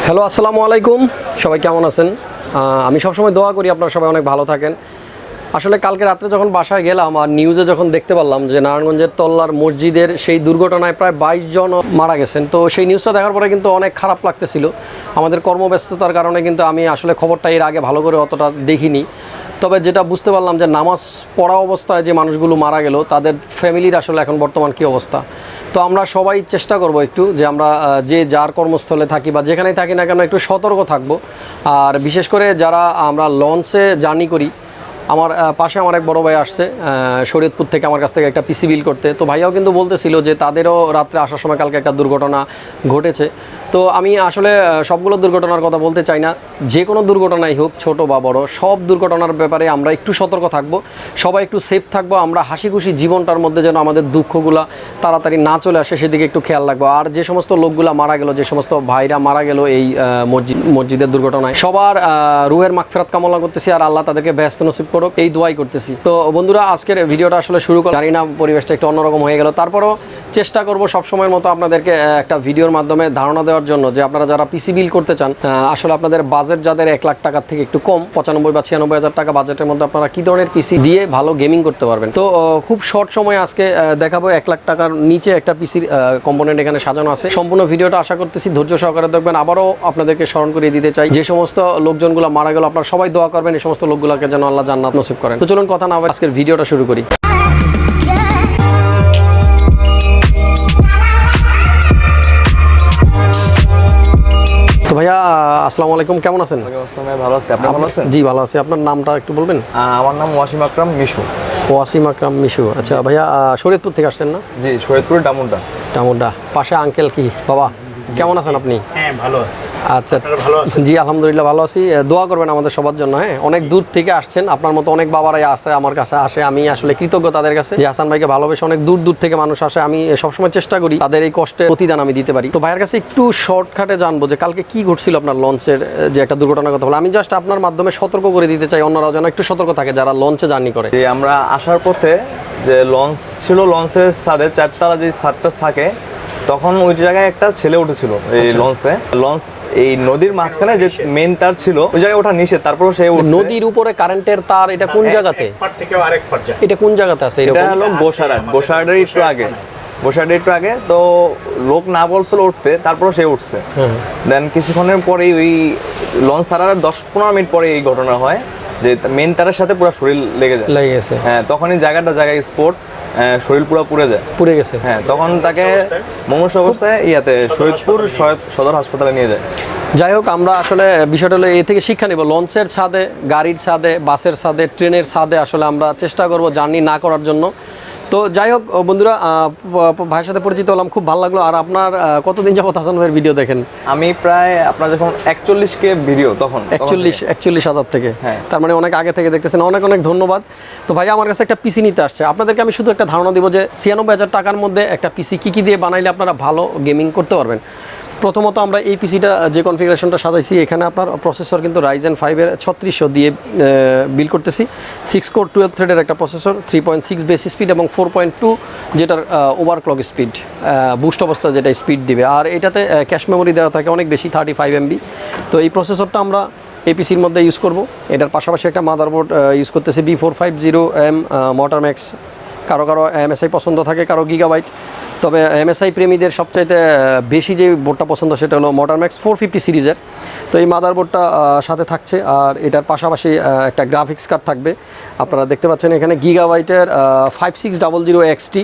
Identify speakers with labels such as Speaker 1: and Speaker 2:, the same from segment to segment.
Speaker 1: Hello, আসসালামু আলাইকুম। সবাই কেমন আছেন? আমি সবসময় দোয়া করি আপনারা সবাই অনেক ভালো থাকেন। আসলে কালকে রাত্রে যখন বাসায় গেলাম আর নিউজে যখন দেখতে পারলাম যে নারায়ণগঞ্জের তল্লার মসজিদের সেই দুর্ঘটনায় প্রায় 22 জন মারা গেছেন, তো সেই নিউজটা দেখার পরে কিন্তু অনেক খারাপ লাগতেছিল। আমাদের কর্মব্যস্ততার কারণে কিন্তু আমি আসলে খবরটা এর আগে ভালো করে অতটা দেখিনি। তবে যেটা বুঝতে পারলাম যে নামাজ পড়া অবস্থায় যে মানুষগুলো মারা গেল তাদের ফ্যামিলির আসলে এখন বর্তমান কী অবস্থা। তো আমরা সবাই চেষ্টা করব একটু যে আমরা যে যার কর্মস্থলে থাকি বা যেখানেই থাকি না কেন একটু সতর্ক থাকব। আর বিশেষ করে যারা আমরা লঞ্চে জার্নি করি, আমার পাশে আমার এক বড় ভাই আসছে শরীয়তপুর থেকে আমার কাছ থেকে একটা পিসি বিল করতে। তো ভাইয়াও কিন্তু বলতেছিল যে তাদেরও রাত্রে আসার সময় কালকে একটা দুর্ঘটনা ঘটেছে। তো আমি আসলে সবগুলো দুর্ঘটনার কথা বলতে চাই না, যে কোনো দুর্ঘটনাই হোক ছোট বা বড়, সব দুর্ঘটনার ব্যাপারে আমরা একটু সতর্ক থাকব, সবাই একটু সেফ থাকবো। আমরা হাসি খুশি জীবনটার মধ্যে যেন আমাদের দুঃখগুলো তাড়াতাড়ি না চলে আসে সেদিকে একটু খেয়াল রাখবো। আর যে সমস্ত লোকগুলা মারা গেল, যে সমস্ত ভাইরা মারা গেল এই মসজিদের দুর্ঘটনায়, সবার রুহের মাগফিরাত কামনা করতেছি আর আল্লাহ তাদেরকে ব্যস্ত নসিব করুক, এই দোয়াই করতেছি। তো বন্ধুরা, আজকের ভিডিওটা আসলে শুরু করা, জানি না পরিবেশটা একটু অন্যরকম হয়ে গেল, তারপরও চেষ্টা করব সবসময়ের মতো আপনাদেরকে একটা ভিডিওর মাধ্যমে ধারণা দেওয়ার জন্য যে আপনারা যারা পিসি বিল করতে চান, আসলে আপনাদের বাজেট যাদের 1 লাখ টাকার থেকে একটু কম, 95 বা 96 হাজার টাকা বাজেটের মধ্যে আপনারা কী ধরনের পিসি দিয়ে ভালো গেমিং করতে পারবেন। তো খুব শর্ট সময় আজকে দেখাবো 1 লাখ টাকার নিচে একটা পিসির কম্পোনেন্ট এখানে সাজানো আছে। সম্পূর্ণ ভিডিওটা আশা করতেছি ধৈর্য সহকারে দেখবেন। আবারও আপনাদেরকে স্মরণ করিয়ে দিতে চাই, যে সমস্ত লোকজনগুলো মারা গেল আপনারা সবাই দোয়া করবেন এই সমস্ত লোকগুলোকে যেন আল্লাহ জান্নাত নসিব করেন। তো চলুন কথা না বলে আজকের ভিডিওটা শুরু করি। তো ভাইয়া, আসসালামু আলাইকুম, কেমন আছেন?
Speaker 2: ভালো আছি, আপনি ভালো আছেন?
Speaker 1: জি ভালো আছি। আপনার নামটা একটু বলবেন?
Speaker 2: আমার নাম ওয়াসিম আকরাম মিশু।
Speaker 1: ওয়াসিম আকরাম মিশু, আচ্ছা ভাইয়া, শরীয়তপুর থেকে আসছেন না?
Speaker 2: জি, শরীয়তপুর ডামুড্ডা।
Speaker 1: ডামুড্ডা পাশে আঙ্কেল কি বাবা, কেমন আছেন আপনি?
Speaker 3: হ্যাঁ, ভালো আছি।
Speaker 1: আচ্ছা,
Speaker 3: ভালো আছেন?
Speaker 1: জি আলহামদুলিল্লাহ ভালো আছি। দোয়া করবেন আমাদের সবার জন্য। হ্যাঁ, অনেক দূর থেকে আসছেন, আপনার মতো অনেক বাবারাই আসে আমার কাছে আসে। আমি আসলে কৃতজ্ঞ তাদের কাছে যে হাসান ভাইকে ভালোবেসে অনেক দূর দূর থেকে মানুষ আসে। আমি সবসময় চেষ্টা করি তাদের এই কষ্টের প্রতিদান আমি দিতে পারি। তো ভাইয়ের কাছে একটু শর্টকাটে জানবো যে কালকে কি ঘটছিল আপনার লঞ্চের যে একটা দুর্ঘটনার কথা বলে। আমি জাস্ট আপনার মাধ্যমে সতর্ক করে দিতে চাই, অন্যরাও যেন একটু সতর্ক থাকে যারা লঞ্চে জার্নি করে।
Speaker 2: আমরা আসার পথে যে লঞ্চ ছিল, লঞ্চের ছাদে 4তলা যে ছাদটা থাকে, তখন ওই জায়গায় একটা ছেলে উঠেছিল এই লঞ্চে। লঞ্চ এই নদীর মাঝখানে যে মেইন তার ছিল ওই জায়গায় ওঠা নিষেধ, তারপরে সে
Speaker 1: নদীর উপরে কারেন্টের তার, এটা কোন জায়গাতে? এটা কোন জায়গাতে আছে?
Speaker 2: এটা হলো গোসারাটের একটু আগে, গোসারাটের একটু আগে। তো লোক না বলছিল উঠতে, তারপরে সে উঠছে। দেন কিছুক্ষণের পরেই ওই লঞ্চ ছাড়ার 10-15 মিনিট পরে এই ঘটনা হয় যে মেইন তারের সাথে পুরো শরীর লেগে গেছে। হ্যাঁ, তখনই জায়গায় স্পট, শরীর পুরো পুড়ে গেছে। হ্যাঁ, তখন তাকে মুমূর্ষ অবস্থায় শরীয়তপুর সদর হাসপাতালে নিয়ে যায়।
Speaker 1: যাই হোক, আমরা আসলে বিষয়টা হলো এ থেকে শিক্ষা নেব। লঞ্চের ছাদে, গাড়ির ছাদে, বাসের ছাদে, ট্রেনের ছাদে আসলে আমরা চেষ্টা করব জার্নি না করার জন্য। তো যাই হোক বন্ধুরা, ভাইয়ের সাথে পরিচিত হলাম, খুব ভালো লাগলো। আর আপনার কতদিন যাবত হাসান ভাইয়ের ভিডিও দেখেন?
Speaker 2: আমি প্রায় আপনার যখন 41K ভিডিও, তখন
Speaker 1: 41,000 থেকে।
Speaker 2: হ্যাঁ,
Speaker 1: তার মানে অনেক আগে থেকে দেখতেছেন, অনেক অনেক ধন্যবাদ। তো ভাইয়া আমার কাছে একটা পিসি নিতে আসছে। আপনাদেরকে আমি শুধু একটা ধারণা দিব যে 96,000 টাকার মধ্যে একটা পিসি কী কী দিয়ে বানাইলে আপনারা ভালো গেমিং করতে পারবেন। প্রথমত আমরা এই পিসিটা যে কনফিগারেশনটা সাজাইছি, এখানে আপনার প্রসেসর কিন্তু Ryzen 5-এর 3600 দিয়ে বিল করতেছি। 6 কোর 12 থ্রেডের একটা প্রসেসর, 3.6 বেস স্পিড এবং 4.2 যেটার ওভারক্লক স্পিড, বুস্ট অবস্থা যেটা স্পিড দিবে। আর এটাতে ক্যাশ মেমোরি দেওয়া থাকে অনেক বেশি, 35 MB। তো এই প্রসেসরটা আমরা এই পিসির মধ্যে ইউজ করব। এটার পাশাপাশি একটা মাদারবোর্ড ইউজ করতেছি B450M মোটরম্যাক্স। কারো MSI পছন্দ থাকে, কারো গিগাবাইট। তবে MSI প্রেমীদের সবচাইতে বেশি যে বোর্ডটা পছন্দ সেটা হলো মোটরম্যাক্স 450 সিরিজের। তো এই মাদারবোর্ডটা সাথে থাকছে। আর এটার পাশাপাশি একটা গ্রাফিক্স কার্ড থাকবে। আপনারা দেখতে পাচ্ছেন এখানে গিগাবাইটের 5600 XT।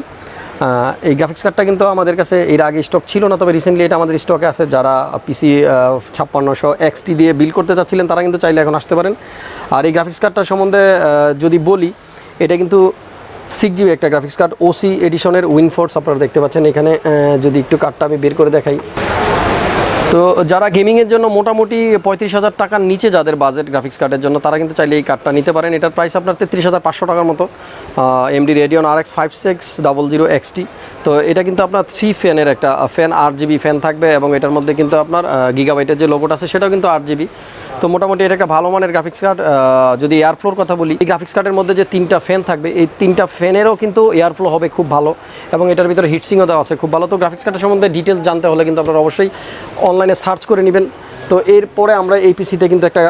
Speaker 1: এই গ্রাফিক্স কার্ডটা কিন্তু আমাদের কাছে এর আগে স্টক ছিল না, তবে রিসেন্টলি এটা আমাদের স্টকে আছে। যারা পিসি 5600 XT দিয়ে বিল করতে চাচ্ছিলেন তারা কিন্তু চাইলে এখন আসতে পারেন। আর এই গ্রাফিক্স কার্ডটার সম্বন্ধে যদি বলি, এটা কিন্তু 6GB একটা গ্রাফিক্স কার্ড, OC এডিশনের উইনফোর্স। আপনারা দেখতে পাচ্ছেন এখানে, যদি একটু কার্ডটা আমি বের করে দেখাই। তো যারা গেমিংয়ের জন্য মোটামুটি 35,000 টাকার নিচে যাদের বাজেট গ্রাফিক্স কার্ডের জন্য, তারা কিন্তু চাইলে এই কার্ডটা নিতে পারেন। এটার প্রাইস আপনার 33,500 টাকার মতো। AMD Radeon RX 5600 XT। তো এটা কিন্তু আপনার 3 ফ্যানের একটা ফ্যান, 8GB ফ্যান থাকবে এবং এটার মধ্যে কিন্তু আপনার গিগাবাইটের যে লোগোটা আছে সেটাও কিন্তু 8GB। তো মোটামুটি এটা একটা ভালো মানের গ্রাফিক্স কার্ড। যদি এয়ার ফ্লোর কথা বলি, এই গ্রাফিক্স কার্ডের মধ্যে যে 3টা ফ্যান থাকবে, এই 3টা ফ্যানেরও কিন্তু এয়ার ফ্লো হবে খুব ভালো এবং এটার ভিতরে হিটসিংও দেওয়া আছে খুব ভালো। তো গ্রাফিক্স কার্ডের সম্বন্ধে ডিটেলস জানতে হলে কিন্তু আপনারা অবশ্যই অনলাইনে সার্চ করে নেবেন। তো তো এরপরে আমরা এই পিসিতে কিন্তু একটা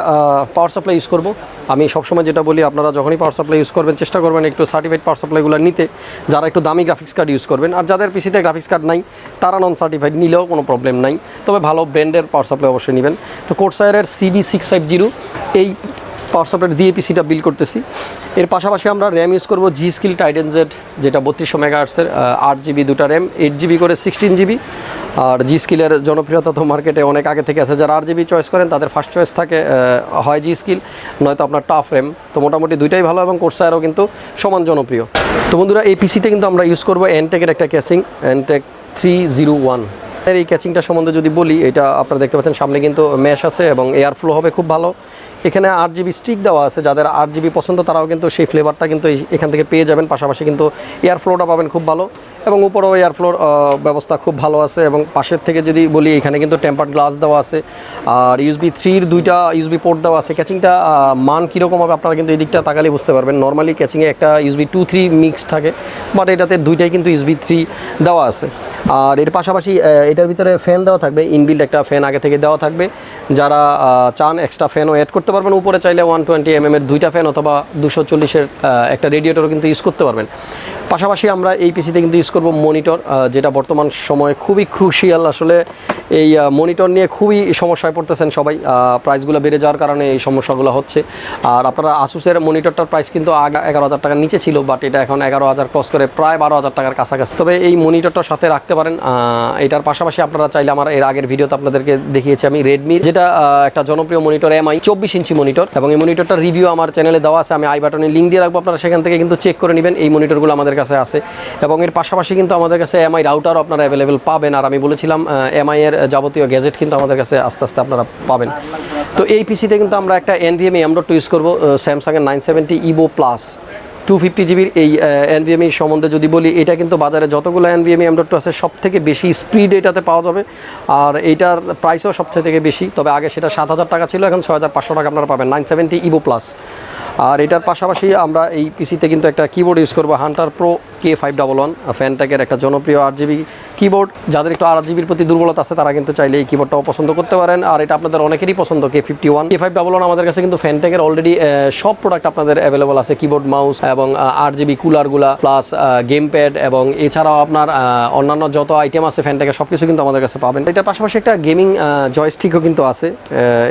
Speaker 1: পাওয়ার সাপ্লাই ইউজ করব। আমি সবসময় যেটা বলি, আপনারা যখনই পাওয়ার সাপ্লাই ইউজ করবেন চেষ্টা করবেন একটু সার্টিফাইড পাওয়ার সাপ্লাইগুলো নিতে, যারা একটু দামি গ্রাফিক্স কার্ড ইউজ করবেন। আর যাদের পিসিতে গ্রাফিক্স কার্ড নাই তারা নন সার্টিফাইড নিলেও কোনো প্রবলেম নাই, তবে ভালো ব্র্যান্ডের পাওয়ার সাপ্লাই অবশ্যই নেবেন। তো কোর্সায়ারের CB650 এই পাওয়ার সাপ্লাই দিয়ে পিসিটা বিল্ড করতেছি। এর পাশাপাশি আমরা র্যাম ইউজ করব জি স্কিল টাইডেন জেড, যেটা 3200 মেগাহার্টসের, 8GB দুটা র্যাম, 8GB করে 16GB। আর জি স্কিলের জনপ্রিয়তা তো মার্কেটে অনেক আগে থেকে আছে। যারা 8GB চয়েস করেন তাদের ফার্স্ট চয়েস থাকে হয় জি স্কিল, নয়তো আপনার টাফ র্যাম। তো মোটামুটি দুইটাই ভালো এবং কোর্সায়ারও কিন্তু সমান জনপ্রিয়। তো বন্ধুরা এই পিসিতে কিন্তু আমরা ইউজ করব এনটেকের একটা ক্যাসিং, এনটেক 301। এই ক্যাচিংটা সম্বন্ধে যদি বলি, এটা আপনারা দেখতে পাচ্ছেন সামনে কিন্তু ম্যাশ আছে এবং এয়ার ফ্লো হবে খুব ভালো। এখানে 8GB স্টিক দেওয়া আছে, যাদের 8GB পছন্দ তারাও কিন্তু সেই ফ্লেভারটা কিন্তু এখান থেকে পেয়ে যাবেন। পাশাপাশি কিন্তু এয়ার ফ্লোটা পাবেন খুব ভালো, এবং উপরেও এয়ার ফ্লোর ব্যবস্থা খুব ভালো আছে। এবং পাশের থেকে যদি বলি, এখানে কিন্তু টেম্পার্ড গ্লাস দেওয়া আছে, আর USB 3-র দুইটা USB পোর্ট দেওয়া আছে। ক্যাচিংটা মান কীরকম হবে আপনারা কিন্তু এই দিকটা তাকালে বুঝতে পারবেন। নর্মালি ক্যাচিংয়ে একটা USB 2-3 মিক্স থাকে, বাট এটাতে দুইটাই কিন্তু USB 3 দেওয়া আছে। আর এর পাশাপাশি এটার ভিতরে ফ্যান দেওয়া থাকবে, ইনবিল্ড একটা ফ্যান আগে থেকে দেওয়া থাকবে। যারা চান এক্সট্রা ফ্যানও অ্যাড করতে পারবেন, উপরে চাইলে 120mm এর দুইটা ফ্যান অথবা 240-এর একটা রেডিয়েটরও কিন্তু ইউজ করতে পারবেন। পাশাপাশি আমরা এই পিসিতে কিন্তু ইউজ করব মনিটর, যেটা বর্তমান সময়ে খুবই ক্রুশিয়াল। আসলে এই মনিটর নিয়ে খুবই সমস্যায় পড়তেছেন সবাই, প্রাইসগুলো বেড়ে যাওয়ার কারণে এই সমস্যাগুলো হচ্ছে। আর আপনারা আসুসের মনিটরটার প্রাইস কিন্তু আগে 11,000 টাকার নিচে ছিল, বাট এটা এখন 11,000 ক্রস করে প্রায় 12,000 টাকার কাছাকাছি। তবে এই মনিটরটার সাথে রাখতে পারেন। এটার পাশাপাশি আপনারা চাইলে, আমার এর আগের ভিডিওতে আপনাদেরকে দেখিয়েছি আমি রেডমি, যেটা একটা জনপ্রিয় মনিটর, MI 24 ইঞ্চি মনিটর, এবং এই মনিটরটার রিভিউ আমার চ্যানেলে দেওয়া আছে। আমি আই বাটনে লিঙ্ক দিয়ে রাখবো, আপনারা সেখান থেকে কিন্তু চেক করে নেবেন। এই মনিটরগুলো আমাদের কাছে আছে, এবং এর পাশাপাশি কিন্তু আমাদের কাছে MI রাউটারও আপনারা অ্যাভেলেবেল পাবেন। আর আমি বলেছিলাম MI এর যাবতীয় গ্যাজেট কিন্তু আমাদের কাছে আস্তে আস্তে আপনারা পাবেন। তো এই পিসিতে কিন্তু আমরা একটা NVMe M.2 ইউজ করবো, স্যামসাংয়ের 970 EVO প্লাস 250GB। এই NVMe সম্বন্ধে যদি বলি, এটা কিন্তু বাজারে যতগুলো NVMe M.2 আছে সব থেকে বেশি স্পিড এটাতে পাওয়া যাবে, আর এইটার প্রাইসও সবচেয়ে থেকে বেশি। তবে আগে সেটা 7,000 টাকা ছিল, এখন 6,500 টাকা আপনারা পাবেন 970 EVO প্লাস। আর এটার পাশাপাশি আমরা এই পিসিতে কিন্তু একটা কিবোর্ড ইউজ করবো, হান্টার প্রো K511, ফ্যানটেকের একটা জনপ্রিয় 8GB কিবোর্ড। যাদের একটু 8GBর প্রতি দুর্বলতা আছে তারা কিন্তু চাইলে এই কিবোর্ডটাও পছন্দ করতে পারেন। আর এটা আপনাদের অনেকেরই পছন্দ, K511 আমাদের কাছে কিন্তু ফ্যানটেকের অলরেডি সব প্রোডাক্ট আপনাদের অ্যাভেলেবল আছে, কিবোর্ড, মাউস এবং 8GB কুলারগুলা, প্লাস গেম প্যাড, এবং এছাড়াও আপনার অন্যান্য যত আইটেম আছে ফ্যানটেকের সব কিছু কিন্তু আমাদের কাছে পাবেন। এটার পাশাপাশি একটা গেমিং জয়স্টিকও কিন্তু আছে।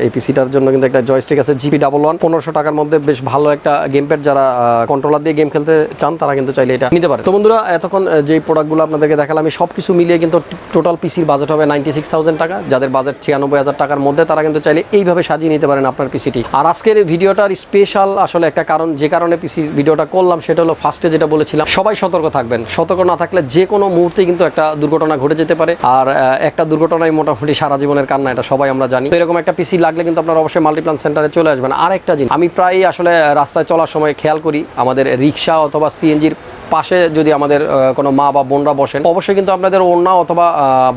Speaker 1: এই পিসিটার জন্য কিন্তু একটা জয়স্টিক আছে GP11, 1500 টাকার মধ্যে বেশ ভালো একটা গেম প্যাড। যারা কন্ট্রোলার দিয়ে গেম খেলতে চান তারা কিন্তু চাইলে এটা নিতে পারে। তো বন্ধুরা, এতক্ষণ যে প্রোডাক্টগুলো আপনাদেরকে দেখালাম, আমি সব কিছু মিলিয়ে কিন্তু টোটাল পিসির বাজেট হবে 96,000 টাকা। যাদের বাজেট 96,000 টাকার মধ্যে তারা কিন্তু চাইলে এইভাবে সাজিয়ে নিতে পারেন আপনার পিসিটি। আর আজকের ভিডিওটার স্পেশাল আসলে একটা কারণ, যে কারণে পিসির ভিডিওটা করলাম, সেটা হলো ফার্স্টে যেটা বলেছিলাম, সবাই সতর্ক থাকবেন। সতর্ক না থাকলে যে কোনো মুহূর্তে কিন্তু একটা দুর্ঘটনা ঘটে যেতে পারে। আর একটা দুর্ঘটনায় মোটামুটি সারা জীবনের কান্না, এটা সবাই আমরা জানি। তো এরকম একটা পিসি লাগলে কিন্তু আপনারা অবশ্যই মাল্টিপ্লান সেন্টারে চলে আসবেন। আর একটা জিনিস আমি প্রায় আসলে রাস্তায় চলার সময় খেয়াল করি, আমাদের রিক্সা অথবা সিএনজির পাশে যদি আমাদের কোনো মা বা বোনরা বসেন, অবশ্যই কিন্তু আপনাদের ওড়না অথবা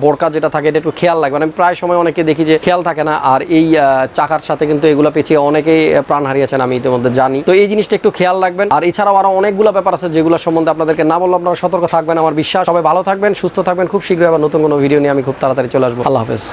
Speaker 1: বোরকা যেটা থাকে এটা একটু খেয়াল রাখবেন। আমি প্রায় সময় অনেকে দেখি যে খেয়াল থাকে না, আর এই চাকার সাথে কিন্তু এগুলো পেঁচিয়ে অনেকেই প্রাণ হারিয়েছেন, আমি ইতিমধ্যে জানি। তো এই জিনিসটা একটু খেয়াল রাখবেন। আর এছাড়াও আরো অনেকগুলো ব্যাপার আছে যেগুলো সম্বন্ধে আপনাদেরকে না বললে আপনারা সতর্ক থাকবেন। আমার বিশ্বাস সবাই ভালো থাকবেন, সুস্থ থাকবেন। খুব শীঘ্রই আবার নতুন কোনো ভিডিও নিয়ে আমি খুব তাড়াতাড়ি চলে আসবো। আল্লাহ হাফেজ।